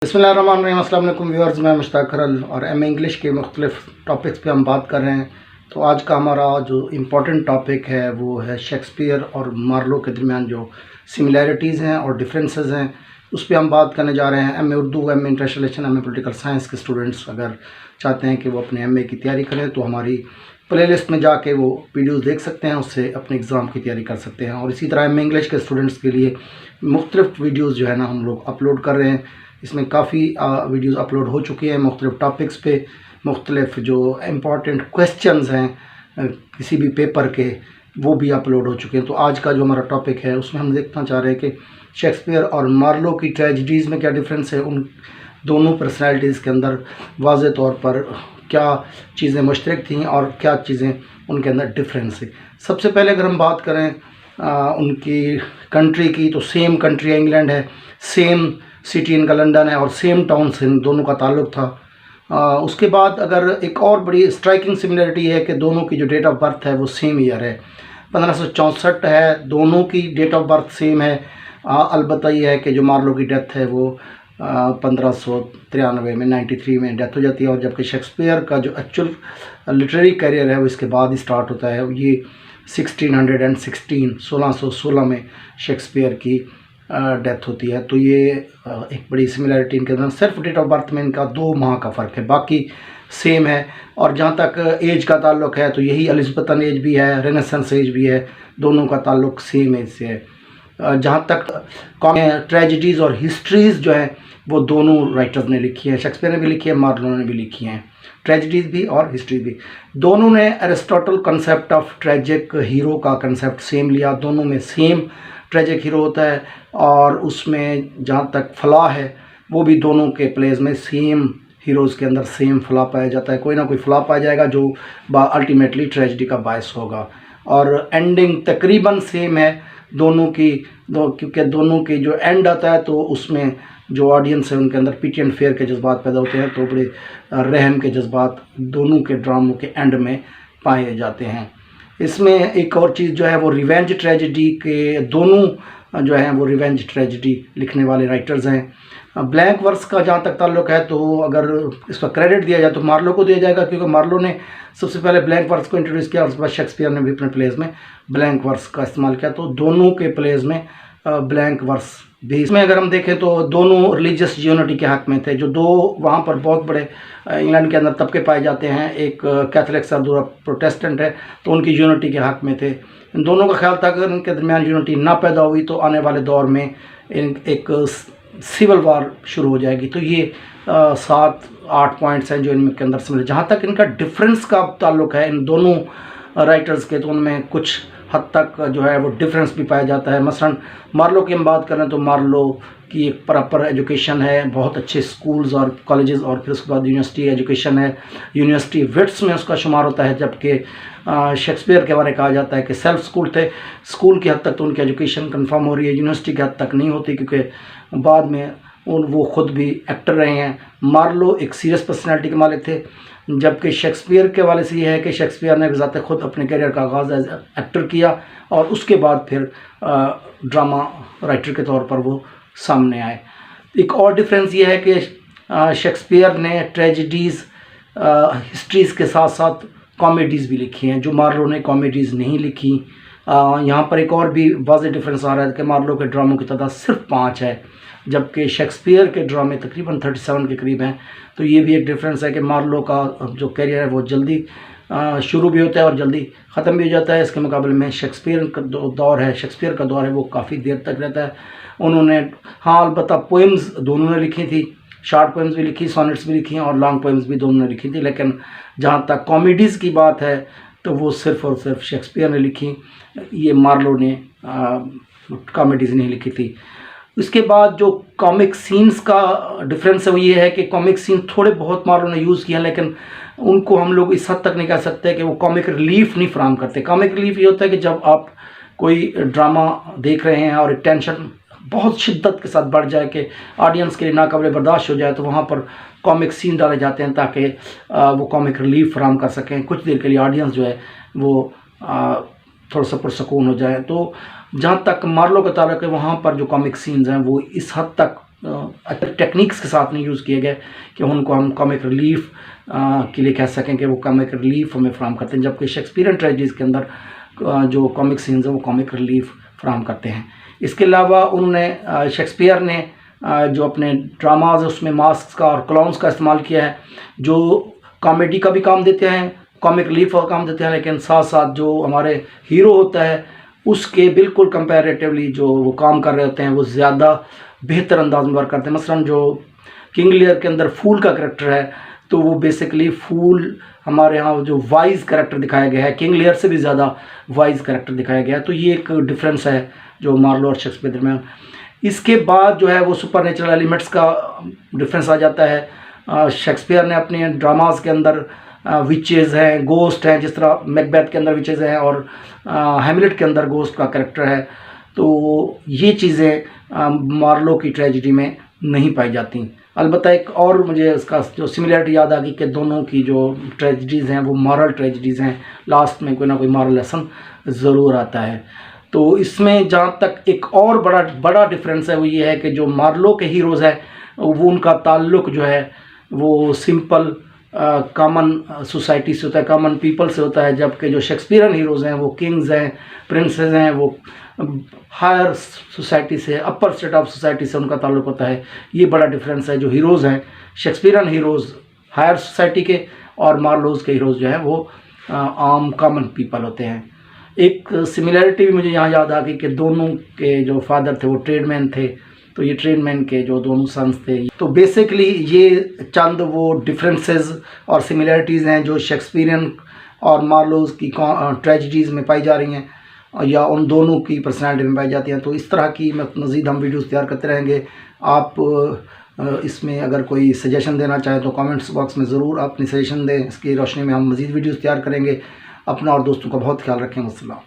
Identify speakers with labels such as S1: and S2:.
S1: बिस्मिल्लाहिर्रहमानिर्रहीम। अस्सलाम वालेकुम व्यूअर्स, मैं मुश्ताक खरल और एम इंग्लिश के मुख्तलिफ टॉपिक्स पे हम बात कर रहे हैं। तो आज का हमारा जो इम्पोर्टेंट टॉपिक है वो है शेक्सपियर और मार्लो के दरमियान जो सिमिलैरिटीज़ हैं और डिफरेंसेस हैं, उस पर हम बात करने जा रहे हैं। M A Urdu, M A international relation, M A political science के स्टूडेंट्स अगर चाहते हैं कि वो अपने एम ए की तैयारी करें तो हमारी प्लेलिस्ट में जाके वो वीडियोस देख सकते हैं, उससे अपने एग्ज़ाम की तैयारी कर सकते हैं। और इसी तरह एम ए इंग्लिश के स्टूडेंट्स के लिए मुख्तलिफ वीडियोज़ जो है ना हम लोग अपलोड कर रहे हैं। इसमें काफ़ी वीडियोस अपलोड हो चुकी हैं मुख्तलिफ टॉपिक्स पे। मुख्तलिफ जो इम्पॉर्टेंट क्वेश्चंस हैं किसी भी पेपर के, वो भी अपलोड हो चुके हैं। तो आज का जो हमारा टॉपिक है उसमें हम देखना चाह रहे हैं कि शेक्सपियर और मार्लो की ट्रेजेडीज़ में क्या डिफरेंस है, उन दोनों पर्सनैलिटीज़ के अंदर वाज़े तौर पर क्या चीज़ें मुश्तरक थी और क्या चीज़ें उनके अंदर डिफरेंस है। सबसे पहले अगर हम बात करें उनकी कंट्री की, तो सेम कंट्री है, इंग्लैंड है, सेम सिटी इनका लंदन है और सेम टाउन से इन दोनों का ताल्लुक़ था। उसके बाद अगर एक और बड़ी स्ट्राइकिंग सिमिलरिटी है कि दोनों की जो डेट ऑफ बर्थ है वो सेम ईयर है, 1564 है। दोनों की डेट ऑफ बर्थ सेम है। अलबत्ता ये है कि जो मार्लो की डेथ है वो 1593 में 93 में डेथ हो जाती है, और जबकि शेक्सपियर का जो एक्चुअल लिटरेरी करियर है वो इसके बाद ही स्टार्ट होता है। ये 1616 में शेक्सपियर की डेथ होती है। तो ये एक बड़ी सिमिलरिटी इनके अंदर, सिर्फ डेट ऑफ बर्थ में इनका 2 माह का फ़र्क है, बाकी सेम है। और जहाँ तक एज का ताल्लुक़ है तो यही एलिज़ाबेथन एज भी है, रेनेसेंस एज भी है, दोनों का ताल्लुक़ सेम एज से है। जहाँ तक ट्रेजेडीज़ और हिस्ट्रीज़ जो हैं वो दोनों राइटर्स ने लिखी है, शेक्सपियर ने भी लिखी है, मार्लो ने भी लिखी हैं। ट्रेजेडीज़ भी और हिस्ट्री भी। दोनों ने Aristotle concept of tragic hero का कंसेप्ट सेम लिया। दोनों में सेम ट्रेजिक हीरो होता है, और उसमें जहाँ तक फला है वो भी दोनों के प्लेज में सेम हीरोज़ के अंदर सेम फला पाया जाता है। कोई ना कोई फला पाया जाएगा जो अल्टीमेटली ट्रेजिडी का बायस होगा। और एंडिंग तकरीबन सेम है दोनों की, क्योंकि दोनों की जो एंड आता है तो उसमें जो ऑडियंस है उनके अंदर पिटी एंड फेयर के जज्बात पैदा होते हैं, तो बड़े रहम के जज्बात दोनों के ड्रामों के एंड में पाए जाते हैं। इसमें एक और चीज़ जो है वो रिवेंज ट्रेजेडी के, दोनों जो हैं वो रिवेंज ट्रेजेडी लिखने वाले राइटर्स हैं। ब्लैंक वर्स का जहाँ तक ताल्लुक़ है तो अगर इसका क्रेडिट दिया जाए तो मार्लो को दिया जाएगा, क्योंकि मार्लो ने सबसे पहले ब्लैंक वर्स को इंट्रोड्यूस किया, उसके बाद शेक्सपियर ने भी अपने प्लेज में ब्लैंक वर्स का इस्तेमाल किया। तो दोनों के प्लेज में ब्लैंक वर्स भी। इसमें अगर हम देखें तो दोनों रिलीजियस यूनिटी के हक़ में थे। जो दो वहाँ पर बहुत बड़े इंग्लैंड के अंदर तबके पाए जाते हैं, एक कैथोलिक्स और दूसरा प्रोटेस्टेंट है, तो उनकी यूनिटी के हक़ में थे। इन दोनों का ख्याल था कि अगर इनके दरमियान यूनिटी ना पैदा हुई तो आने वाले दौर में एक सिविल वार शुरू हो जाएगी। तो ये 7-8 पॉइंट्स हैं जो इनके अंदर समझ। जहाँ तक इनका डिफरेंस का ताल्लुक़ है इन दोनों राइटर्स के, तो उनमें कुछ हद तक जो है वो डिफरेंस भी पाया जाता है। मसलन मार्लो की हम बात करें तो मार्लो की एक प्रॉपर एजुकेशन है, बहुत अच्छे स्कूल्स और कॉलेजेस, और फिर उसके बाद यूनिवर्सिटी एजुकेशन है, यूनिवर्सिटी विट्स में उसका शुमार होता है। जबकि शेक्सपियर के बारे में कहा जाता है कि सेल्फ स्कूल थे। स्कूल की हद तक तो उनकी एजुकेशन कंफर्म हो रही है, यूनिवर्सिटी की हद तक नहीं होती, क्योंकि बाद में वो ख़ुद भी एक्टर रहे हैं। मार्लो एक सीरियस पर्सनैलिटी के मालिक थे, जबकि शेक्सपियर के वाले से ये है कि शेक्सपियर ने ज़ाते खुद अपने करियर का आगाज़ एज एक्टर किया, और उसके बाद फिर ड्रामा राइटर के तौर पर वो सामने आए। एक और डिफरेंस ये है कि शेक्सपियर ने ट्रेजेडीज़ हिस्ट्रीज़ के साथ साथ कॉमेडीज़ भी लिखी हैं, जो मार्लो ने कॉमेडीज़ नहीं लिखी। यहाँ पर एक और भी वाज़ेह डिफरेंस आ रहा है कि मार्लो के ड्रामों की तादाद सिर्फ 5 है, जबकि शेक्सपियर के ड्रामे तकरीबन 37 के करीब हैं। तो ये भी एक डिफरेंस है कि मार्लो का जो करियर है वो जल्दी शुरू भी होता है और जल्दी ख़त्म भी हो जाता है। इसके मुकाबले में शेक्सपियर का शेक्सपियर का दौर है वो काफ़ी देर तक रहता है। उन्होंने अलबत्ता पोएम्स दोनों ने लिखी थी, शॉर्ट पोएम्स भी लिखी, सॉनेट्स भी लिखी और लॉन्ग पोएम्स भी दोनों ने लिखी थी। लेकिन जहाँ तक कॉमेडीज़ की बात है तो वो सिर्फ़ और सिर्फ शेक्सपियर ने लिखी, ये मार्लो ने कॉमेडीज़ नहीं लिखी थी। उसके बाद जो कॉमिक सीन्स का डिफरेंस है वो ये है कि कॉमिक सीन थोड़े बहुत मार्लो ने यूज़ किए हैं, लेकिन उनको हम लोग इस हद तक नहीं कह सकते कि वो कॉमिक रिलीफ नहीं फराहम करते। कॉमिक रिलीफ ये होता है कि जब आप कोई ड्रामा देख रहे हैं और टेंशन बहुत शिद्दत के साथ बढ़ जाए कि ऑडियंस के लिए नाकाबिले बर्दाश्त हो जाए, तो वहाँ पर कॉमिक सीन डाले जाते हैं ताकि वो कॉमिक रिलीफ फराहम कर सकें, कुछ देर के लिए ऑडियंस जो है वो थोड़ा सा पुरसकून हो जाए। तो जहाँ तक मार्लो का ताल्लुक़ है वहाँ पर जो कॉमिक सीन्स हैं वो इस हद तक टेक्निक्स के साथ नहीं यूज़ किए गए कि उनको हम कॉमिक रिलीफ के लिए कह सकें कि वो कॉमिक रिलीफ हमें फ्राहम करते हैं, जबकि शेक्सपियरियन ट्रेजेडीज़ के अंदर जो कॉमिक सीन्स हैं वो कॉमिक रिलीफ फ्राहम करते हैं। इसके अलावा उन्होंने शेक्सपियर ने जो अपने ड्रामाज उसमें मास्क का और क्लाउन्स का इस्तेमाल किया है, जो कॉमेडी का भी काम देते हैं, कॉमिक रिलीफ का काम देते हैं, लेकिन साथ साथ जो हमारे हीरो होता है उसके बिल्कुल कंपैरेटिवली जो वो काम कर रहे होते हैं वो ज़्यादा बेहतर अंदाज में वर्क करते हैं। मसलन जो किंग लियर के अंदर फूल का करैक्टर है, तो वो बेसिकली फूल हमारे यहाँ जो वाइज करैक्टर दिखाया गया है, किंग लियर से भी ज़्यादा वाइज करैक्टर दिखाया गया है। तो ये एक डिफरेंस है जो मार्लो और शेक्सपियर में। इसके बाद जो है वो सुपर नेचुरल एलिमेंट्स का डिफरेंस आ जाता है। शेक्सपियर ने अपने ड्रामाज के अंदर विचेज़ हैं, गोस्ट हैं, जिस तरह मैकबेथ के अंदर विचेज़ हैं और हैमलेट के अंदर गोस्ट का करैक्टर है। तो ये चीज़ें मार्लो की ट्रेजेडी में नहीं पाई जाती। अलबत्ता एक और मुझे इसका जो सिमिलरिटी याद आ गई कि दोनों की जो ट्रेजेडीज़ हैं वो मॉरल ट्रेजेडीज़ हैं, लास्ट में कोई ना कोई मॉरल लेसन ज़रूर आता है। तो इसमें जहाँ तक एक और बड़ा डिफरेंस है वो ये है कि जो मार्लो के हीरोज़ हैं वो उनका ताल्लुक़ जो है वो सिंपल कॉमन सोसाइटी से होता है, कॉमन पीपल से होता है, जबकि जो शेक्सपियरियन हीरोज़ हैं वो किंग्स हैं, प्रिंसेस हैं, वो हायर सोसाइटी से, अपर स्टेट ऑफ सोसाइटी से उनका ताल्लुक़ होता है। ये बड़ा डिफरेंस है। जो हीरोज़ हैं शेक्सपियरियन हीरोज़ हायर सोसाइटी के और मार्लोज़ के हीरोज़ जो हैं वो आम कॉमन पीपल होते हैं। एक सिमिलरिटी भी मुझे यहाँ याद आ गई कि दोनों के जो फादर थे वो ट्रेडमैन थे, तो ये ट्रेडमैन के जो दोनों सन्स थे। तो बेसिकली ये चंद वो डिफरेंसेस और सिमिलरिटीज़ हैं जो शेक्सपियरियन और मार्लोज़ की ट्रेजेडीज़ में पाई जा रही हैं या उन दोनों की पर्सनैलिटी में पाई जाती हैं। तो इस तरह की मज़ीद हम वीडियोस तैयार करते रहेंगे। आप इसमें अगर कोई सजेशन देना चाहें तो कमेंट्स बॉक्स में ज़रूर अपनी सजेशन दें। इसकी रोशनी में हम मज़ीद वीडियोस तैयार करेंगे। अपना और दोस्तों का बहुत ख्याल रखें। अस्सलाम।